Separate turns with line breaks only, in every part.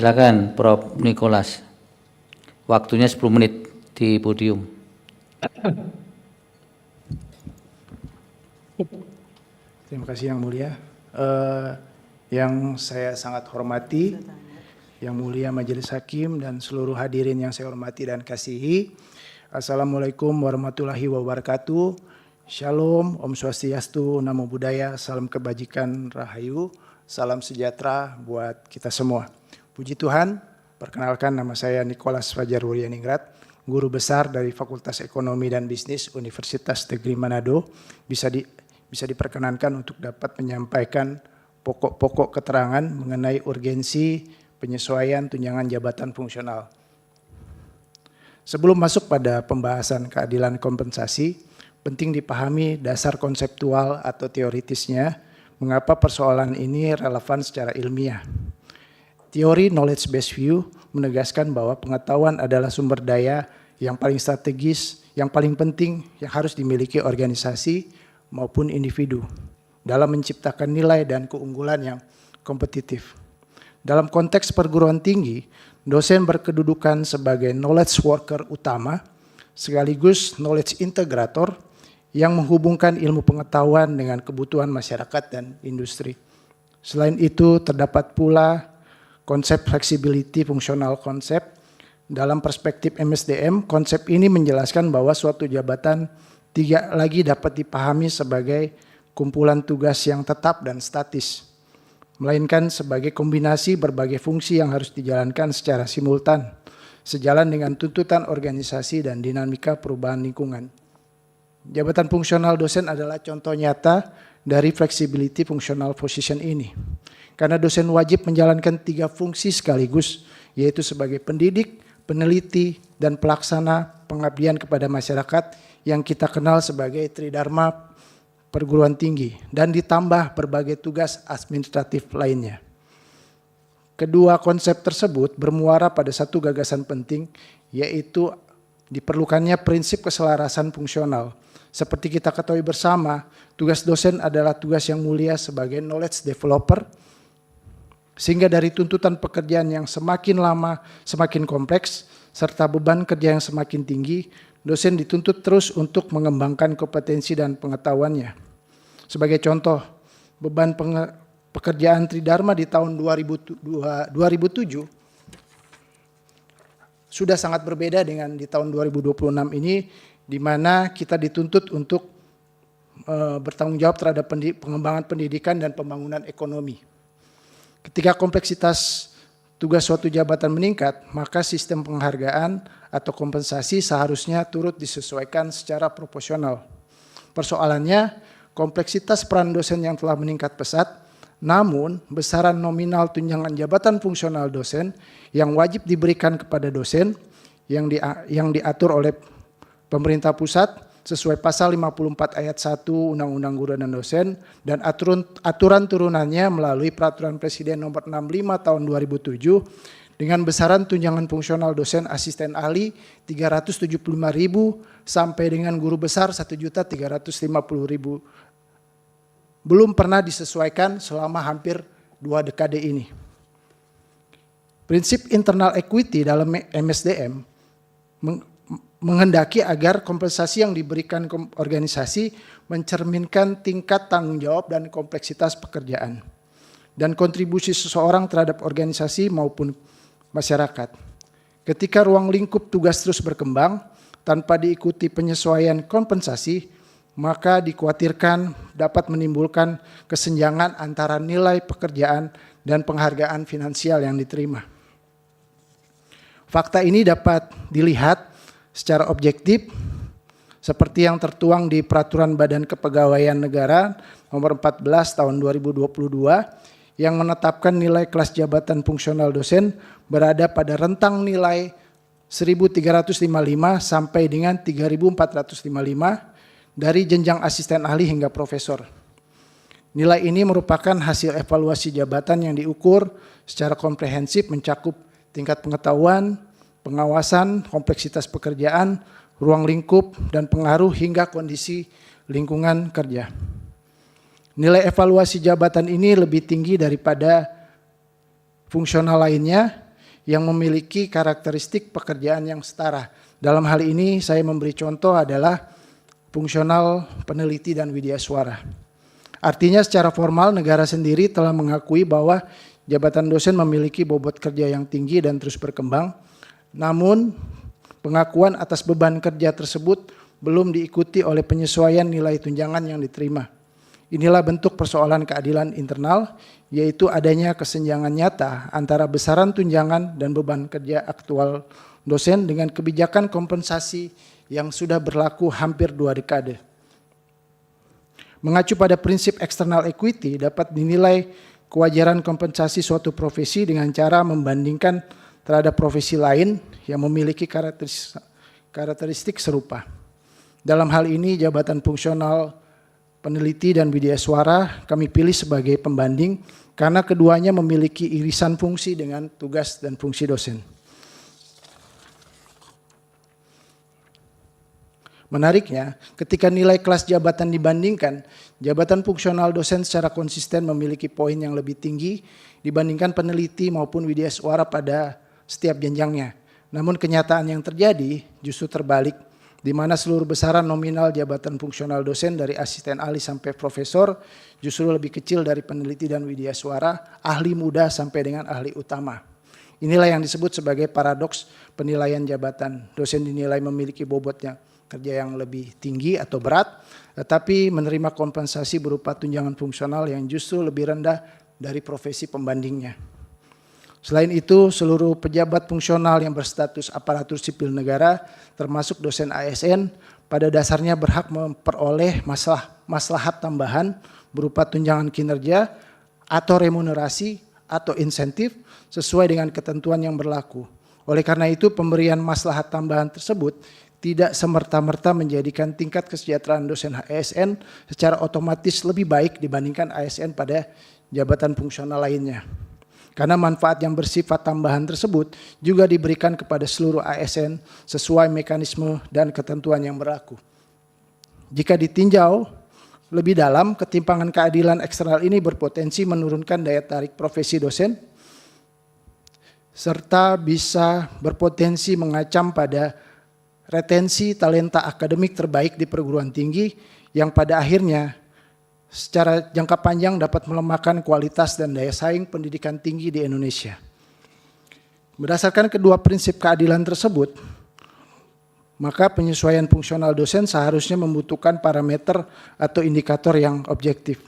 Silakan Prof. Nicholas. Waktunya 10 menit di podium.
Terima kasih Yang Mulia. Yang saya sangat hormati, Yang Mulia Majelis Hakim dan seluruh hadirin yang saya hormati dan kasihi. Assalamualaikum warahmatullahi wabarakatuh. Shalom, Om Swastiastu, Namo Buddhaya, salam kebajikan, rahayu, salam sejahtera buat kita semua. Puji Tuhan, perkenalkan nama saya Nicholas Fajar Wuryaningrat, guru besar dari Fakultas Ekonomi dan Bisnis Universitas Negeri Manado. Bisa diperkenankan untuk dapat menyampaikan pokok-pokok keterangan mengenai urgensi penyesuaian tunjangan jabatan fungsional. Sebelum masuk pada pembahasan keadilan kompensasi, penting dipahami dasar konseptual atau teoritisnya, mengapa persoalan ini relevan secara ilmiah. Teori knowledge-based view menegaskan bahwa pengetahuan adalah sumber daya yang paling strategis, yang paling penting, yang harus dimiliki organisasi maupun individu dalam menciptakan nilai dan keunggulan yang kompetitif. Dalam konteks perguruan tinggi, dosen berkedudukan sebagai knowledge worker utama, sekaligus knowledge integrator yang menghubungkan ilmu pengetahuan dengan kebutuhan masyarakat dan industri. Selain itu, terdapat pula konsep flexibility fungsional konsep. Dalam perspektif MSDM, konsep ini menjelaskan bahwa suatu jabatan tidak lagi dapat dipahami sebagai kumpulan tugas yang tetap dan statis, melainkan sebagai kombinasi berbagai fungsi yang harus dijalankan secara simultan, sejalan dengan tuntutan organisasi dan dinamika perubahan lingkungan. Jabatan fungsional dosen adalah contoh nyata dari flexibility functional position ini. Karena dosen wajib menjalankan 3 fungsi sekaligus, yaitu sebagai pendidik, peneliti, dan pelaksana pengabdian kepada masyarakat yang kita kenal sebagai Tridharma perguruan tinggi, dan ditambah berbagai tugas administratif lainnya. Kedua konsep tersebut bermuara pada satu gagasan penting, yaitu diperlukannya prinsip keselarasan fungsional. Seperti kita ketahui bersama, tugas dosen adalah tugas yang mulia sebagai knowledge developer, sehingga dari tuntutan pekerjaan yang semakin lama semakin kompleks, serta beban kerja yang semakin tinggi, dosen dituntut terus untuk mengembangkan kompetensi dan pengetahuannya. Sebagai contoh, beban pekerjaan Tridharma di tahun 2007 sudah sangat berbeda dengan di tahun 2026 ini, di mana kita dituntut untuk bertanggung jawab terhadap pengembangan pendidikan dan pembangunan ekonomi. Ketika kompleksitas tugas suatu jabatan meningkat, maka sistem penghargaan atau kompensasi seharusnya turut disesuaikan secara proporsional. Persoalannya, kompleksitas peran dosen yang telah meningkat pesat, namun besaran nominal tunjangan jabatan fungsional dosen yang wajib diberikan kepada dosen yang diatur oleh pemerintah pusat sesuai pasal 54 ayat 1 Undang-Undang Guru dan Dosen dan aturan turunannya melalui Peraturan Presiden nomor 65 tahun 2007 dengan besaran tunjangan fungsional dosen asisten ahli 375.000 sampai dengan guru besar 1.350.000 belum pernah disesuaikan selama hampir 2 dekade ini. Prinsip internal equity dalam MSDM menghendaki agar kompensasi yang diberikan organisasi mencerminkan tingkat tanggung jawab dan kompleksitas pekerjaan dan kontribusi seseorang terhadap organisasi maupun masyarakat. Ketika ruang lingkup tugas terus berkembang tanpa diikuti penyesuaian kompensasi, maka dikhawatirkan dapat menimbulkan kesenjangan antara nilai pekerjaan dan penghargaan finansial yang diterima. Fakta ini dapat dilihat secara objektif seperti yang tertuang di Peraturan Badan Kepegawaian Negara nomor 14 tahun 2022 yang menetapkan nilai kelas jabatan fungsional dosen berada pada rentang nilai 1.355 sampai dengan 3.455 dari jenjang asisten ahli hingga profesor. Nilai ini merupakan hasil evaluasi jabatan yang diukur secara komprehensif mencakup tingkat pengetahuan, pengawasan, kompleksitas pekerjaan, ruang lingkup, dan pengaruh hingga kondisi lingkungan kerja. Nilai evaluasi jabatan ini lebih tinggi daripada fungsional lainnya yang memiliki karakteristik pekerjaan yang setara. Dalam hal ini saya memberi contoh adalah fungsional peneliti dan widyaswara. Artinya secara formal negara sendiri telah mengakui bahwa jabatan dosen memiliki bobot kerja yang tinggi dan terus berkembang. Namun pengakuan atas beban kerja tersebut belum diikuti oleh penyesuaian nilai tunjangan yang diterima. Inilah bentuk persoalan keadilan internal, yaitu adanya kesenjangan nyata antara besaran tunjangan dan beban kerja aktual dosen dengan kebijakan kompensasi yang sudah berlaku hampir 2 dekade. Mengacu pada prinsip external equity, dapat dinilai kewajaran kompensasi suatu profesi dengan cara membandingkan terhadap profesi lain yang memiliki karakteristik serupa. Dalam hal ini, jabatan fungsional peneliti dan widyaswara kami pilih sebagai pembanding karena keduanya memiliki irisan fungsi dengan tugas dan fungsi dosen. Menariknya, ketika nilai kelas jabatan dibandingkan, jabatan fungsional dosen secara konsisten memiliki poin yang lebih tinggi dibandingkan peneliti maupun widyaswara pada setiap jenjangnya. Namun kenyataan yang terjadi justru terbalik, di mana seluruh besaran nominal jabatan fungsional dosen dari asisten ahli sampai profesor justru lebih kecil dari peneliti dan widyaswara, ahli muda sampai dengan ahli utama. Inilah yang disebut sebagai paradoks penilaian jabatan. Dosen dinilai memiliki bobotnya kerja yang lebih tinggi atau berat, tetapi menerima kompensasi berupa tunjangan fungsional yang justru lebih rendah dari profesi pembandingnya. Selain itu, seluruh pejabat fungsional yang berstatus aparatur sipil negara, termasuk dosen ASN, pada dasarnya berhak memperoleh maslahat tambahan berupa tunjangan kinerja atau remunerasi atau insentif sesuai dengan ketentuan yang berlaku. Oleh karena itu, pemberian maslahat tambahan tersebut tidak semerta-merta menjadikan tingkat kesejahteraan dosen ASN secara otomatis lebih baik dibandingkan ASN pada jabatan fungsional lainnya. Karena manfaat yang bersifat tambahan tersebut juga diberikan kepada seluruh ASN sesuai mekanisme dan ketentuan yang berlaku. Jika ditinjau lebih dalam, ketimpangan keadilan eksternal ini berpotensi menurunkan daya tarik profesi dosen, serta bisa berpotensi mengacam pada retensi talenta akademik terbaik di perguruan tinggi yang pada akhirnya secara jangka panjang dapat melemahkan kualitas dan daya saing pendidikan tinggi di Indonesia. Berdasarkan kedua prinsip keadilan tersebut, maka penyesuaian fungsional dosen seharusnya membutuhkan parameter atau indikator yang objektif.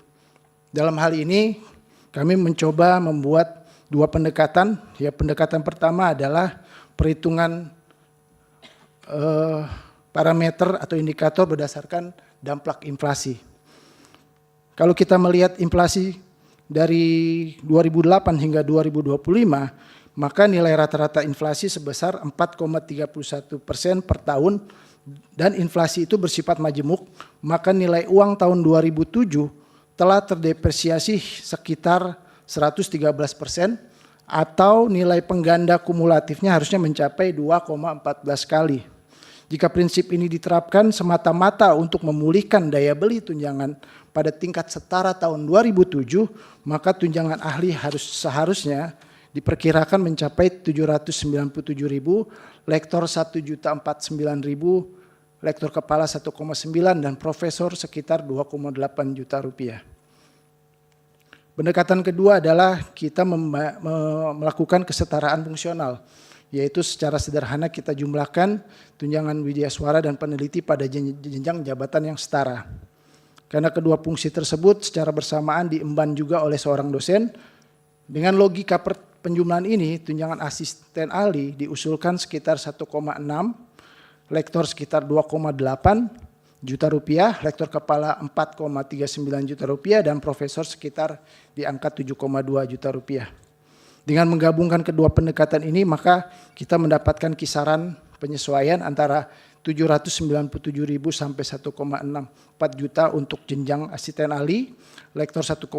Dalam hal ini, kami mencoba membuat 2 pendekatan. Ya, pendekatan pertama adalah perhitungan parameter atau indikator berdasarkan dampak inflasi. Kalau kita melihat inflasi dari 2008 hingga 2025, maka nilai rata-rata inflasi sebesar 4,31% per tahun dan inflasi itu bersifat majemuk, maka nilai uang tahun 2007 telah terdepresiasi sekitar 113% atau nilai pengganda kumulatifnya harusnya mencapai 2,14 kali. Jika prinsip ini diterapkan semata-mata untuk memulihkan daya beli tunjangan pada tingkat setara tahun 2007, maka tunjangan ahli seharusnya diperkirakan mencapai 797.000, lektor 1.049.000, lektor kepala 1,9 dan profesor sekitar 2,8 juta rupiah. Pendekatan kedua adalah kita melakukan kesetaraan fungsional, yaitu secara sederhana kita jumlahkan tunjangan widyaswara dan peneliti pada jenjang jabatan yang setara. Karena kedua fungsi tersebut secara bersamaan diemban juga oleh seorang dosen, dengan logika penjumlahan ini tunjangan asisten ahli diusulkan sekitar 1,6, lektor sekitar 2,8 juta rupiah, lektor kepala 4,39 juta rupiah, dan profesor sekitar di angka 7,2 juta rupiah. Dengan menggabungkan kedua pendekatan ini, maka kita mendapatkan kisaran penyesuaian antara 797.000 sampai 1,64 juta untuk jenjang asisten ahli, lektor 1,4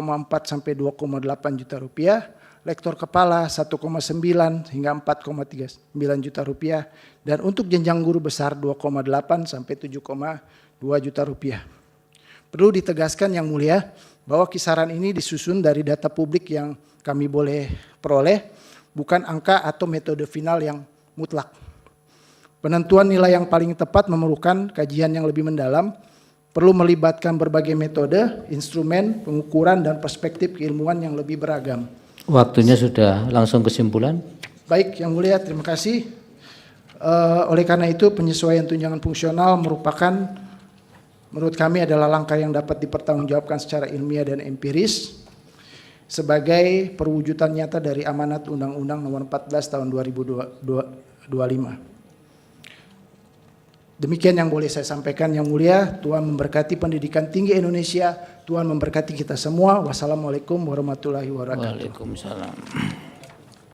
sampai 2,8 juta rupiah, lektor kepala 1,9 hingga 4,39 juta rupiah, dan untuk jenjang guru besar 2,8 sampai 7,2 juta rupiah. Perlu ditegaskan yang mulia bahwa kisaran ini disusun dari data publik yang kami boleh peroleh, bukan angka atau metode final yang mutlak. Penentuan nilai yang paling tepat memerlukan kajian yang lebih mendalam, perlu melibatkan berbagai metode, instrumen, pengukuran, dan perspektif keilmuan yang lebih beragam.
Waktunya sudah, langsung kesimpulan.
Baik, Yang Mulia, terima kasih. Oleh karena itu, penyesuaian tunjangan fungsional merupakan, menurut kami adalah langkah yang dapat dipertanggungjawabkan secara ilmiah dan empiris sebagai perwujudan nyata dari amanat Undang-Undang Nomor 14 Tahun 2025. Demikian yang boleh saya sampaikan, Yang Mulia. Tuhan memberkati pendidikan tinggi Indonesia. Tuhan memberkati kita semua. Wassalamualaikum warahmatullahi wabarakatuh.
Waalaikumsalam.